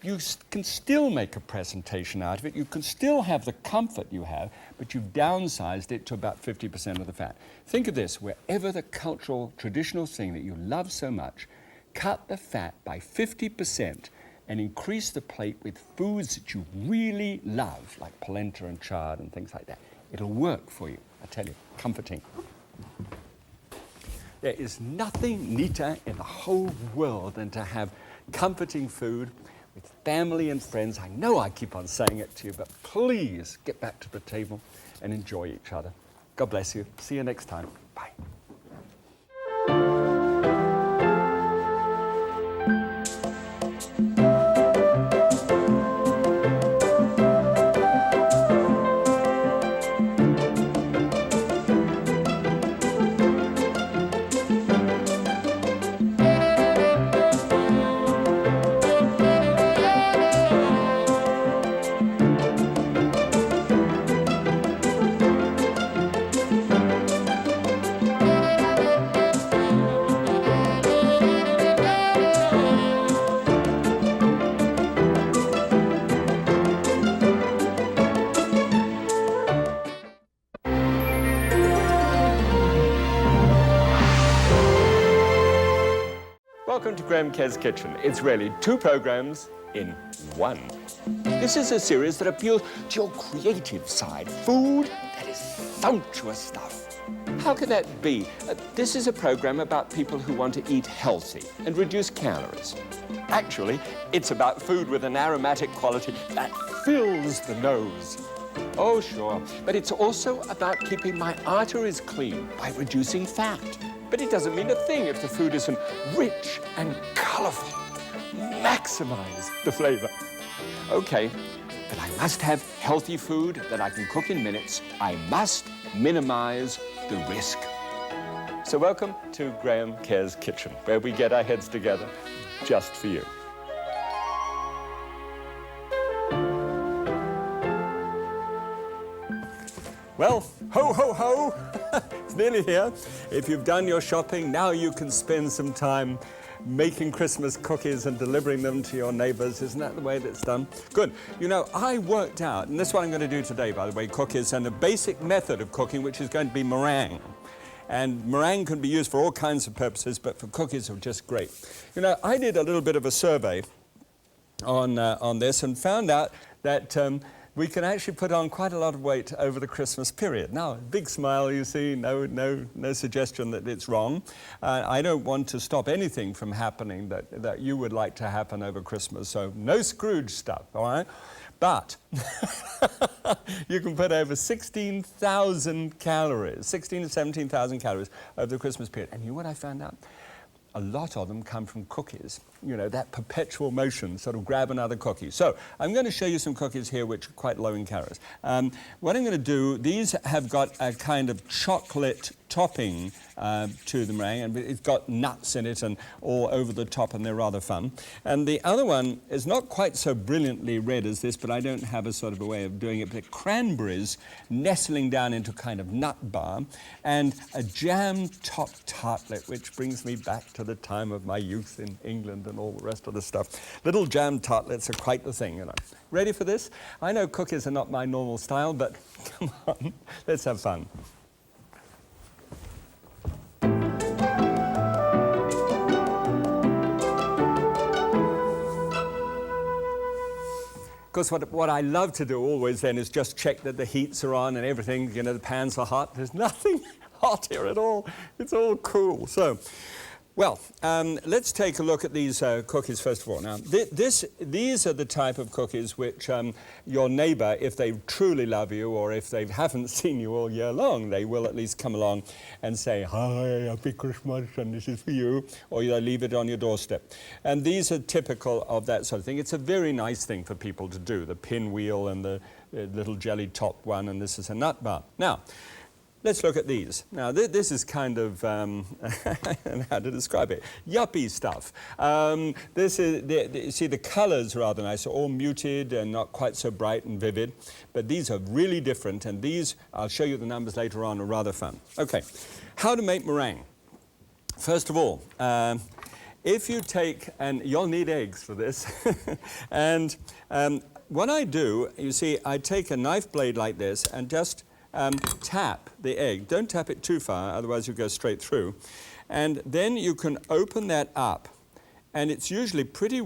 you can still make a presentation out of it. You can still have the comfort you have, but you've downsized it to about 50% of the fat. Think of this, wherever the cultural, traditional thing that you love so much, cut the fat by 50% and increase the plate with foods that you really love, like polenta and chard and things like that. It'll work for you, I tell you, comforting. There is nothing neater in the whole world than to have comforting food with family and friends. I know I keep on saying it to you, but please get back to the table and enjoy each other. God bless you. See you next time. Bye. welcome to Graham Kerr's Kitchen. It's really 2 programs in 1. This is a series that appeals to your creative side. Food that is sumptuous stuff. How can that be? This is a program about people who want to eat healthy and reduce calories. Actually, it's about food with an aromatic quality that fills the nose. Oh, sure, but it's also about keeping my arteries clean by reducing fat. But it doesn't mean a thing if the food isn't rich and colorful. Maximize the flavor. Okay, but I must have healthy food that I can cook in minutes. I must minimize the risk. So welcome to Graham Kerr's Kitchen, where we get our heads together just for you. Well, ho, ho, ho, it's nearly here. If you've done your shopping, now you can spend some time making Christmas cookies and delivering them to your neighbors. Isn't that the way that's done? Good. You know, I worked out, and this is what I'm going to do today, by the way, cookies, and the basic method of cooking, which is going to be meringue. And meringue can be used for all kinds of purposes, but for cookies are just great. You know, I did a little bit of a survey on this and found out that we can actually put on quite a lot of weight over the Christmas period. Now, big smile, you see, no suggestion that it's wrong. I don't want to stop anything from happening that you would like to happen over Christmas, so no Scrooge stuff, all right? But you can put over 16,000 calories, 16 to 17,000 calories over the Christmas period. And you know what I found out? A lot of them come from cookies. You know, that perpetual motion, sort of grab another cookie. So I'm going to show you some cookies here which are quite low in calories. What I'm going to do, these have got a kind of chocolate topping to the meringue, and it's got nuts in it and all over the top, and they're rather fun. And the other one is not quite so brilliantly red as this, but I don't have a sort of a way of doing it, but cranberries nestling down into kind of nut bar, and a jam-topped tartlet, which brings me back to the time of my youth in England and all the rest of the stuff. Little jam tartlets are quite the thing, you know. Ready for this? I know cookies are not my normal style, but come on, let's have fun. Of course, what I love to do always then is just check that the heats are on and everything, you know, the pans are hot. There's nothing hot here at all. It's all cool. So, well, let's take a look at these cookies first of all. Now, these are the type of cookies which your neighbor, if they truly love you or if they haven't seen you all year long, they will at least come along and say, "Hi, happy Christmas, and this is for you," or they'll leave it on your doorstep. And these are typical of that sort of thing. It's a very nice thing for people to do, the pinwheel and the little jelly top one, and this is a nut bar. Now, let's look at these. Now, this is kind of, how to describe it, yuppie stuff. You see, the colors are rather nice, all muted and not quite so bright and vivid, but these are really different, and these, I'll show you the numbers later on, are rather fun. Okay, how to make meringue. First of all, if you take, and you'll need eggs for this, and what I do, you see, I take a knife blade like this and just tap the egg. Don't tap it too far, otherwise you'll go straight through. And then you can open that up, and it's usually pretty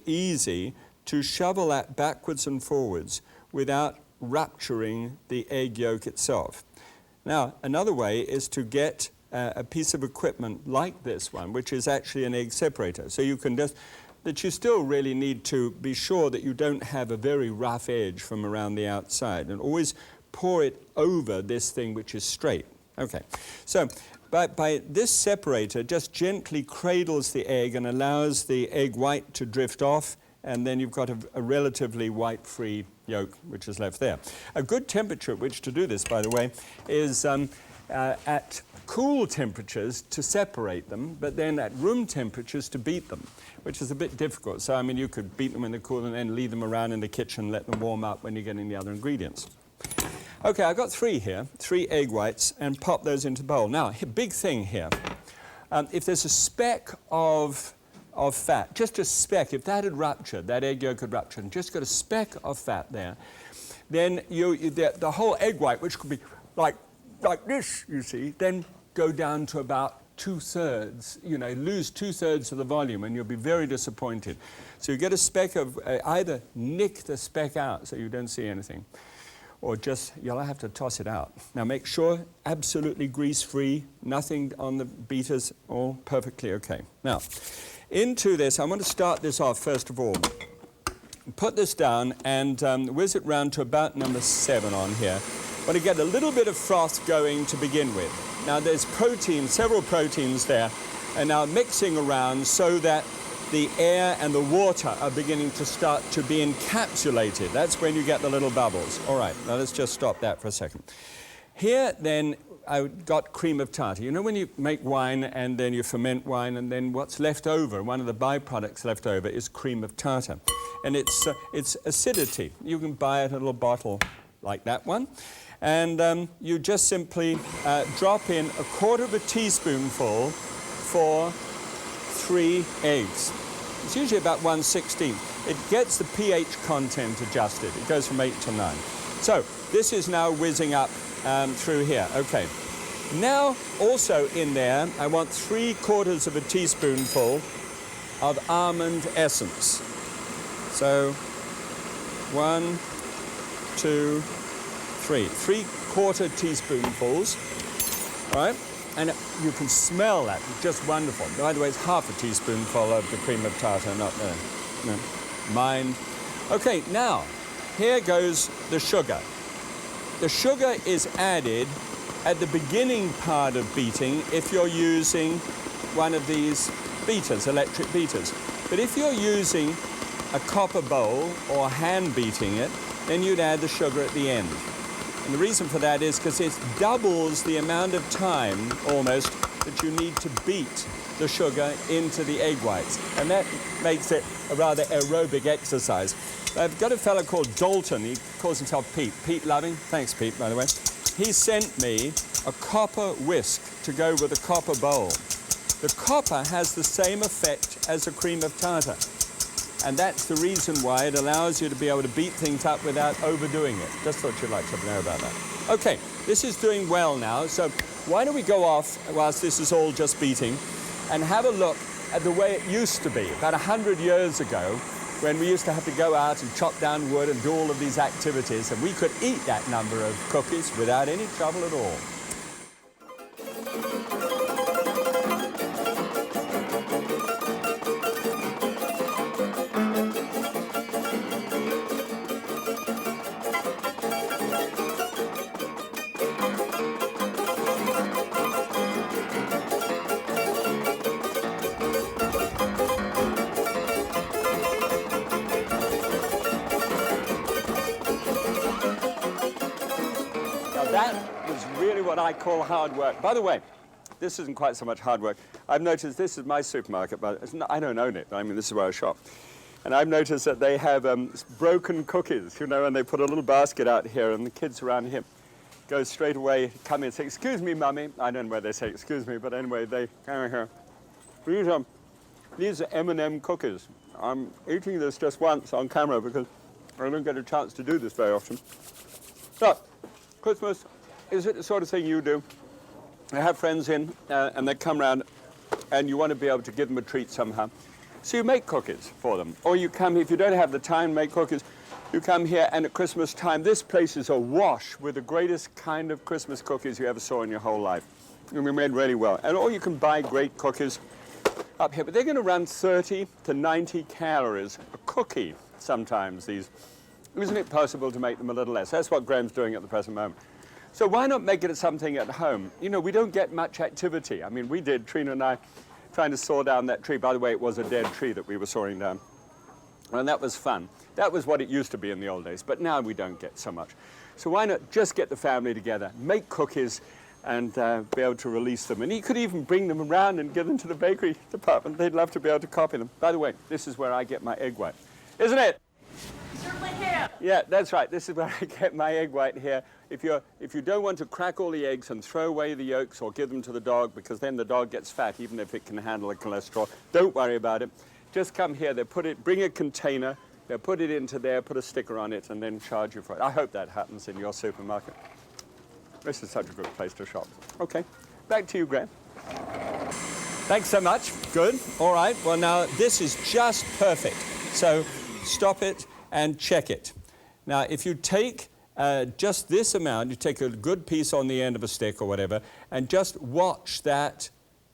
easy to shovel that backwards and forwards without rupturing the egg yolk itself. Now, another way is to get a piece of equipment like this one, which is actually an egg separator. So you can just, that you still really need to be sure that you don't have a very rough edge from around the outside, and always pour it over this thing which is straight. Okay, so by this separator just gently cradles the egg and allows the egg white to drift off, and then you've got a relatively white-free yolk which is left there. A good temperature at which to do this, by the way, is at cool temperatures to separate them, but then at room temperatures to beat them, which is a bit difficult. So, I mean, you could beat them when they're cool and then leave them around in the kitchen, let them warm up when you're getting the other ingredients. Okay, I've got 3 here, 3 egg whites, and pop those into the bowl. Now, big thing here, if there's a speck of fat, just a speck, if that had ruptured, that egg yolk had ruptured, and just got a speck of fat there, then the whole egg white, which could be like this, you see, then go down to about two-thirds, you know, lose two-thirds of the volume and you'll be very disappointed. So you get a speck of, either nick the speck out so you don't see anything, or just, you'll have to toss it out. Now make sure, absolutely grease-free, nothing on the beaters, all perfectly okay. Now, into this, I want to start this off first of all. Put this down and whiz it round to about number 7 on here. Want to get a little bit of froth going to begin with. Now there's protein, several proteins there, and now mixing around so that the air and the water are beginning to start to be encapsulated. That's when you get the little bubbles. All right, now let's just stop that for a second. Here then, I got cream of tartar. You know when you make wine and then you ferment wine and then what's left over, one of the byproducts left over is cream of tartar. And it's acidity. You can buy it in a little bottle like that one. And you just simply drop in 1/4 teaspoonful for 3 eggs. It's usually about 1/16. It gets the pH content adjusted. It goes from 8 to 9. So this is now whizzing up through here. Okay. Now also in there, I want 3/4 teaspoonful of almond essence. So 1, 2, 3. 3/4 teaspoonfuls. All right. And you can smell that, it's just wonderful. By the way, it's 1/2 teaspoonful of the cream of tartar, not mine. Okay, now, here goes the sugar. The sugar is added at the beginning part of beating if you're using one of these beaters, electric beaters. But if you're using a copper bowl or hand beating it, then you'd add the sugar at the end. And the reason for that is because it doubles the amount of time, almost, that you need to beat the sugar into the egg whites. And that makes it a rather aerobic exercise. I've got a fellow called Dalton. He calls himself Pete. Pete Loving. Thanks, Pete, by the way. He sent me a copper whisk to go with a copper bowl. The copper has the same effect as a cream of tartar. And that's the reason why it allows you to be able to beat things up without overdoing it. Just thought you'd like to know about that. Okay, this is doing well now, so why don't we go off whilst this is all just beating and have a look at the way it used to be, about 100 years ago, when we used to have to go out and chop down wood and do all of these activities, and we could eat that number of cookies without any trouble at all. That was really what I call hard work. By the way, this isn't quite so much hard work. I've noticed this is my supermarket, but I don't own it. I mean, this is where I shop. And I've noticed that they have broken cookies, you know, and they put a little basket out here, and the kids around here go straight away, come in and say, "Excuse me, Mummy." I don't know where they say "excuse me," but anyway, they come here. These are M&M cookies. I'm eating this just once on camera because I don't get a chance to do this very often. So, Christmas, is it the sort of thing you do? I have friends in and they come round and you want to be able to give them a treat somehow. So you make cookies for them. Or you come, if you don't have the time to make cookies, you come here and at Christmas time, this place is awash with the greatest kind of Christmas cookies you ever saw in your whole life. And they're made really well. And or you can buy great cookies up here, but they're going to run 30 to 90 calories a cookie sometimes, these. Isn't it possible to make them a little less? That's what Graham's doing at the present moment. So why not make it something at home? You know, we don't get much activity. I mean, we did, Trina and I, trying to saw down that tree. By the way, it was a dead tree that we were sawing down. And that was fun. That was what it used to be in the old days, but now we don't get so much. So why not just get the family together, make cookies, and be able to release them. And you could even bring them around and give them to the bakery department. They'd love to be able to copy them. By the way, this is where I get my egg white. Isn't it? Certainly can. Yeah, that's right. This is where I get my egg white here. If you don't want to crack all the eggs and throw away the yolks or give them to the dog, because then the dog gets fat even if it can handle the cholesterol, don't worry about it. Just come here, bring a container, they'll put it into there, put a sticker on it, and then charge you for it. I hope that happens in your supermarket. This is such a good place to shop. Okay, back to you, Graham. Thanks so much. Good. All right. Well, now this is just perfect. So stop it and check it. Now, if you take just this amount, you take a good piece on the end of a stick or whatever, and just watch that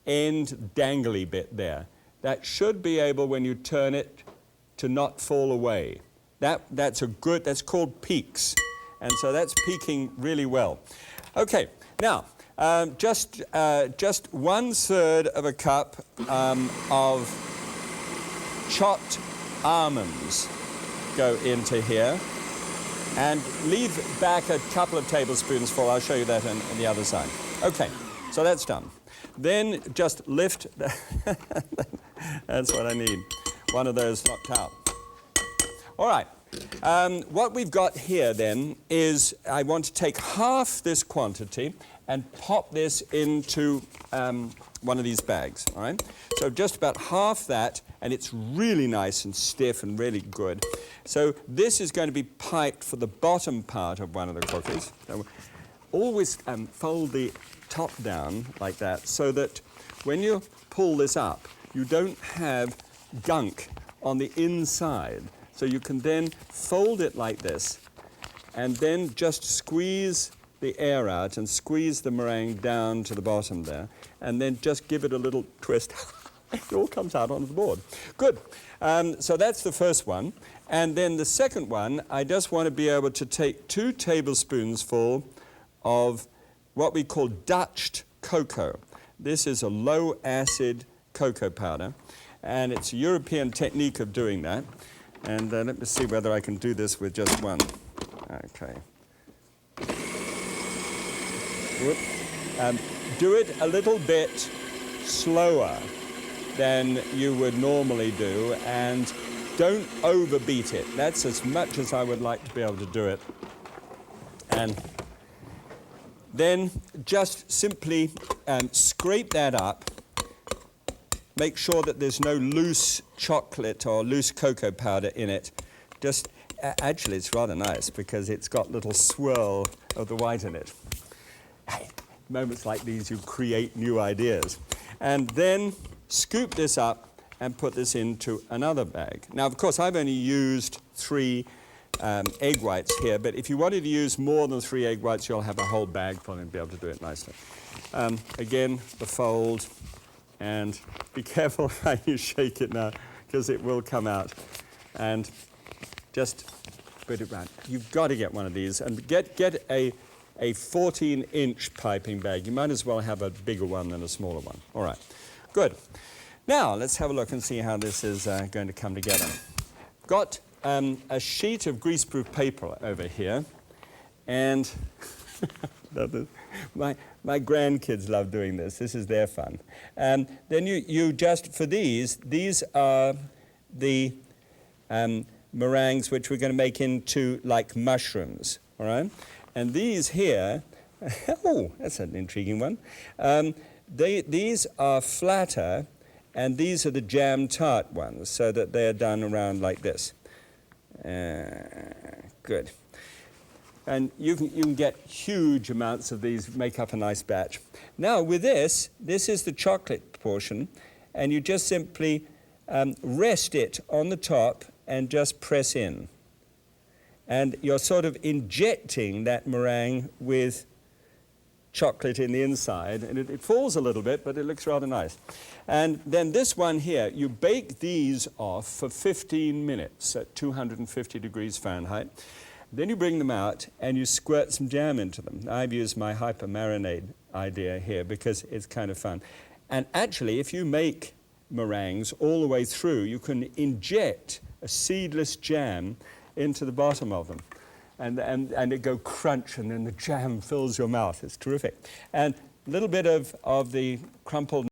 end dangly bit there. That should be able, when you turn it, to not fall away. That's called peaks. And so that's peaking really well. Okay, now, just 1/3 of a cup of chopped almonds go into here. And leave back a couple of tablespoons full. I'll show you that on the other side. Okay, so that's done. Then just lift. That's what I need. One of those knocked out. All right. What we've got here then is I want to take half this quantity and pop this into one of these bags, all right? So just about half that, and it's really nice and stiff and really good. So this is going to be piped for the bottom part of one of the cookies. So always fold the top down like that so that when you pull this up, you don't have gunk on the inside. So you can then fold it like this and then just squeeze the air out and squeeze the meringue down to the bottom there, and then just give it a little twist. It all comes out onto the board. Good. So that's the first one. And then the second one, I just want to be able to take 2 tablespoons full of what we call Dutched cocoa. This is a low-acid cocoa powder, and it's a European technique of doing that. And let me see whether I can do this with just one. Okay. Do it a little bit slower than you would normally do, and don't overbeat it. That's as much as I would like to be able to do it. And then just simply scrape that up. Make sure that there's no loose chocolate or loose cocoa powder in it. Just, actually, it's rather nice because it's got little swirl of the white in it. Moments like these, you create new ideas. And then scoop this up and put this into another bag. Now, of course, I've only used 3 egg whites here, but if you wanted to use more than 3 egg whites, you'll have a whole bag full and be able to do it nicely. Again, the fold, and be careful how you shake it now, because it will come out. And just put it round. You've got to get one of these, and get a 14-inch piping bag. You might as well have a bigger one than a smaller one. All right, good. Now, let's have a look and see how this is going to come together. Got a sheet of greaseproof paper over here, and my grandkids love doing this. This is their fun. Then you just, for these are the meringues which we're going to make into like mushrooms, all right? And these here, oh, that's an intriguing one. These are flatter, and these are the jam tart ones, so that they're done around like this. Good. And you can get huge amounts of these, make up a nice batch. Now with this is the chocolate portion, and you just simply rest it on the top and just press in. And you're sort of injecting that meringue with chocolate in the inside, and it falls a little bit, but it looks rather nice. And then this one here, you bake these off for 15 minutes at 250 degrees Fahrenheit. Then you bring them out and you squirt some jam into them. I've used my hyper marinade idea here because it's kind of fun. And actually, if you make meringues all the way through, you can inject a seedless jam into the bottom of them. And it go crunch, and then the jam fills your mouth. It's terrific. And a little bit of the crumpled